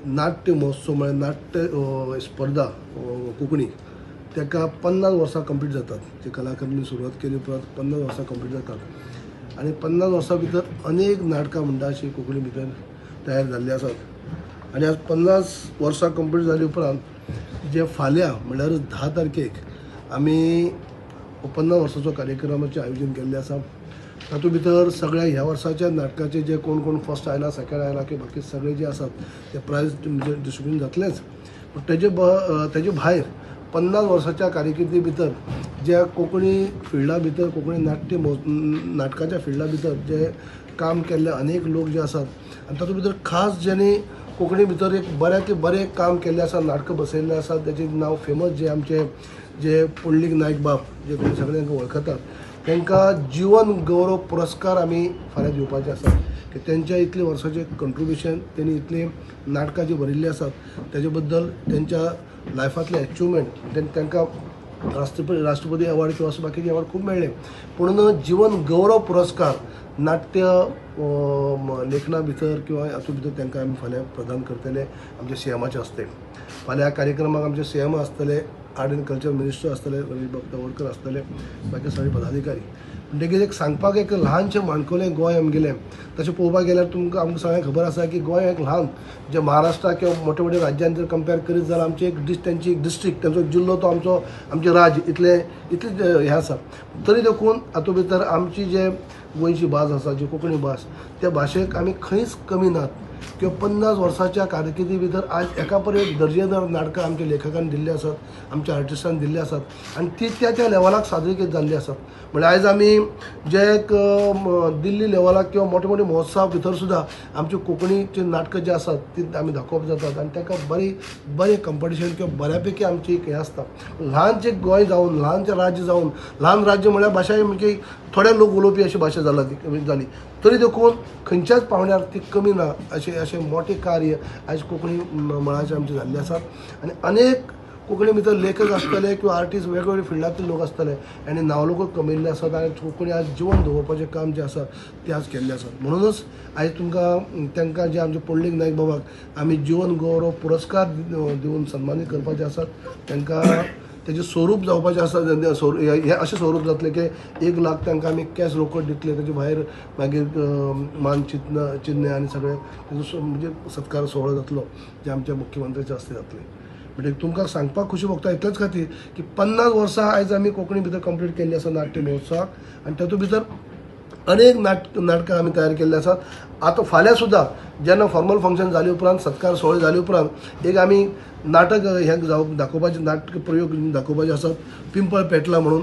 नाट्य महोत्सव म्हणजे नाट्य स्पर्धा कोंकणी ताका 50 वर्सां कंप्लीट जातात. जे कलाकारांनी सुरवात केली उपरांत 50 वर्सां कंप्लीट जातात आणि 50 वर्सां भितर अनेक नाटकां म्हणटा अशी कोंकणी भितर तयार जाल्ली आसात. आणि आज 50 वर्सां कंप्लीट जाली उपरांत जे फाल्यां म्हणल्यार 10 तारखेक आमी 50 वर्सांचो कार्यक्रमाचें आयोजन केल्लें आसा. तातूंत भितर सगळ्या ह्या वर्साच्या नाटकाचे जे कोण कोण फर्स्ट आयला सेकंड आयला की बाकी सगळे जे आसात ते प्रायज डिस्ट्रिब्यूशन जातलेंच. पूण तेजे भायर 50 वर्साच्या कारकिर्दी भितर जे कोंकणी फिल्डा भितर कोंकणी नाटकाच्या फिल्डा भितर जे काम केल्ले अनेक लोक जे आसात आनी तातूंत भितर खास जेणी कोंकणी भितर एक बऱ्यांतले बरें काम केल्लें आसा, नाटकां बसयल्लें आसा, तेजें नांव फेमस जे आमचे जे पुंडलीक नायक बाब जे सगळे तांकां वळखतात, तांकां जीवन गौरव पुरस्कार आमी फाल्यां दिवपाचे आसात. की तेंच्या इतले वर्साचें कंट्रिब्युशन, तेणी इतली नाटकां जी बरयल्लीं आसात तेजे बद्दल तेंच्या लायफांतले अचिवमेंट तांकां राष्ट्रपती अवॉर्ड किंवा बाकीचे अवॉर्ड खूब मेळ्ळे. पूण जीवन गौरव पुरस्कार नाट्य लेखना भितर किंवा हातूंत भितर तांकां आमी फाल्यां प्रदान करतले आमच्या सीएमाच्या हस्ते. फाल्यां कार्यक्रमाक आमचे सीएम आसतले, आर्ट एंड कल्चर मिनिस्टर आसतले, रवी तवडकर आसतले, बाकी सगळे पदाधिकारी. म्हणटकीर एक सांगपाक एक ल्हानशें माणकुलें गोंय आमगेलें तशें पळोवपाक गेल्यार तुमकां आमकां सगळ्यांक खबर आसा की गोंय एक ल्हान जे महाराष्ट्रा किंवा मोठ्या मोठ्या राज्यान जर कंपेर करीत जाल्यार आमचे तेंची एक डिस्ट्रिक्ट, तेंचो जिल्लो तो आमचे राज्य इतले हें आसा. तरी देखून हातूंत भितर आमची जे गोंयची भास आसा, जी कोंकणी भास, त्या भाशेक आमी खंयच कमी नात. किंवा 50 वर्साच्या कारकिर्दी भितर आज एका एक दर्जेदार नाटकां आमच्या लेखकान दिल्ली आसात, आमच्या आर्टिस्टान दिल्ली आसात आनी ती त्या लेवलाक सादरीकरीत जाल्ली आसात. म्हणजे आयज आमी जे एक दिल्ली लेवलाक किंवा मोठे मोठे महोत्सवा भितर सुद्दां आमची कोंकणीची नाटकां जी आसात ती आमी दाखोवप जातात आनी ताका बरें कंपिटिशन किंवा बऱ्यापैकी आमची एक हें आसता. ल्हानशें गोंय जावन, ल्हानशें राज्य जावन, ल्हान राज्य म्हळ्यार भाशा म्हणजे थोडे लोक उलोवपी अशी भाशा जाली, तरी देखून खंयच्याच पावंड्यार ती कमी ना अशें मोठें कार्य आयज कोंकणी मळाचेर आमचें जाल्लें आसा. आनी अनेक कोंकणी भितर लेखक आसतले किंवा आर्टिस्ट वेगवेगळे फिल्डांतले लोक आसतले आनी नांवलौकूच कमयल्ले आसात आनी कोंकणी आज जिवन दवरपाचें काम जें आसा तें आज केल्लें आसा. म्हणूनच आयज तांकां जे आमचे पुंडलीक नायक बाबाक आमी जीवन गौरव पुरस्कार दिवन सन्मानीत करपाचे आसात. तांकां तेजें स्वरूप जावपाचें आसा. हें अशें स्वरूप जातलें की 1 लाख तांकां आमी कॅश रोकड दितले. तेजे भायर मागीर मान चिन्ह आनी सगळें म्हणजे सत्कार सोहळो जातलो जे आमच्या मुख्यमंत्र्याच्या हस्ते जातले. म्हणजे तुमकां सांगपाक खुशी भोगता इतलेच खातीर की 50 वर्सां आयज आमी कोंकणी भितर कंप्लीट केल्ली आसा नाट्य महोत्सवाक आनी तातूंत भितर अनेक नाटकां आमी तयार केल्ली आसात. आतां फाल्यां सुद्दां जेन्ना फॉर्मल फंक्शन जाले उपरांत, सत्कार सोहळे जाले उपरांत एक आमी नाटक हें दाखोवपाचें नाटक प्रयोग दाखोवपाचे आसात, पिंपळ पेटला म्हणून.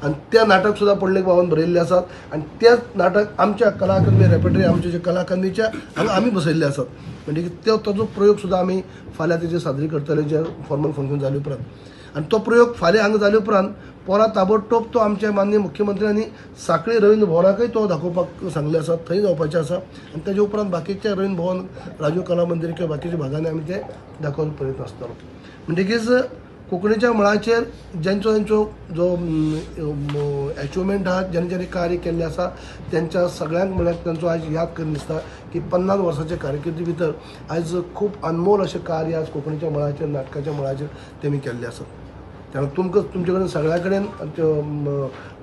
आनी तें नाटक सुद्दां पुंडलीक बाबान बरयल्लें आसात आनी तेंच नाटक आमच्या कला अकादमी रेपर्टरी आमचे जे कला अकादमीच्या हांगा आमी बसयल्ले आसात. म्हणजे ताजो प्रयोग सुद्दां आमी फाल्यां तेजेर सादरी करतले जे फॉर्मल फंक्शन जाले उपरांत. आनी तो प्रयोग फाल्यां हांगा जाले उपरांत परत ताबडतोब तो आमच्या माननीय मुख्यमंत्र्यांनी सांखळी रवींद्र भवनाकय तो दाखोवपाक सांगले आसा, थंय जावपाचें आसा. आनी तेजे उपरांत बाकीच्या रवींद्र भवन, राजीव कला मंदिर किंवा बाकीच्या भागांनी आमी ते दाखोवपाचो प्रयत्न आसतलो. म्हणटकीच कोंकणीच्या मळाचेर जेंचो जो अचिवमेंट आहा, जेणे कार्य केल्लें आसा तेंच्या सगळ्यांक म्हळ्यार तेंचो आयज याद करून दिसता की 50 वर्साच्या कारकिर्दी भितर आयज खूब अनमोल अशें कार्य आज कोंकणीच्या मळाचेर, नाटकाच्या मळाचेर तेमी केल्लें आसा. त्यामुळे तुमचे कडेन सगळ्या कडेन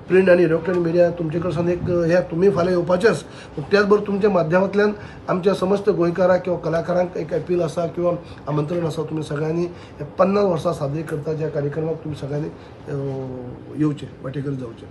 प्रिंट आनी इलेक्ट्रॉनीक मिडिया तुमचे कडसून एक हे तुमी फाल्यां येवपाचेच. त्याच बरोबर तुमच्या माध्यमांतल्यान आमच्या समस्त गोंयकारांक किंवा कलाकारांक एक अपील आसा किंवा आमंत्रण आसा, तुमी सगळ्यांनी 50 वर्सां साजरी करता ज्या कार्यक्रमाक तुमी सगळ्यांनी येवचें, वांटेकरी जावचें.